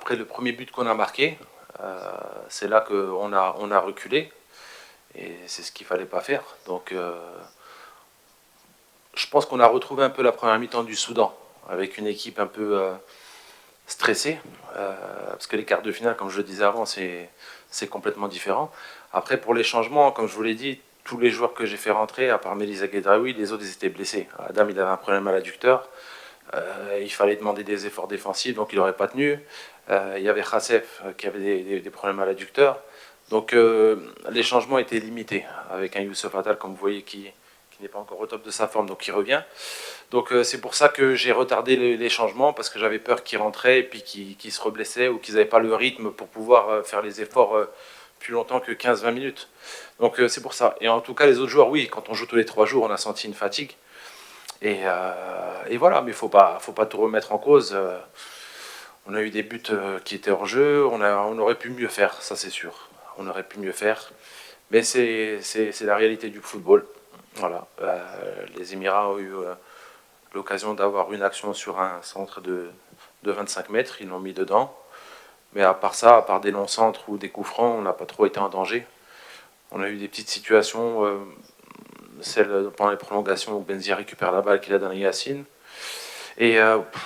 Après le premier but qu'on a marqué, c'est là qu'on a reculé. Et c'est ce qu'il fallait pas faire. Donc je pense qu'on a retrouvé un peu la première mi-temps du Soudan, avec une équipe un peu stressée. Parce que les quarts de finale, comme je le disais avant, c'est complètement différent. Après, pour les changements, comme je vous l'ai dit, tous les joueurs que j'ai fait rentrer, à part Melisa Guedraoui, les autres ils étaient blessés. Adam il avait un problème à l'adducteur. Il fallait demander des efforts défensifs, donc il n'aurait pas tenu. Il y avait Khassef qui avait des problèmes à l'adducteur. Donc les changements étaient limités, avec un Youssef Attal, comme vous voyez, qui n'est pas encore au top de sa forme, donc qui revient. Donc c'est pour ça que j'ai retardé les changements, parce que j'avais peur qu'ils rentraient et puis qu'ils se reblessaient, ou qu'ils n'avaient pas le rythme pour pouvoir faire les efforts plus longtemps que 15-20 minutes. Donc c'est pour ça. Et en tout cas, les autres joueurs, oui, quand on joue tous les 3 jours, on a senti une fatigue. Et voilà, mais faut pas tout remettre en cause. On a eu des buts qui étaient hors jeu, on aurait pu mieux faire, ça c'est sûr. On aurait pu mieux faire, mais c'est la réalité du football. Voilà. Les Émirats ont eu l'occasion d'avoir une action sur un centre de 25 mètres, ils l'ont mis dedans. Mais à part ça, à part des longs centres ou des coups francs, on n'a pas trop été en danger. On a eu des petites situations, celle pendant les prolongations où Benzia récupère la balle qu'il a donné à Yacine. Et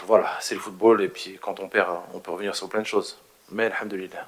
voilà, c'est le football, et puis quand on perd, on peut revenir sur plein de choses. Mais alhamdoulilah.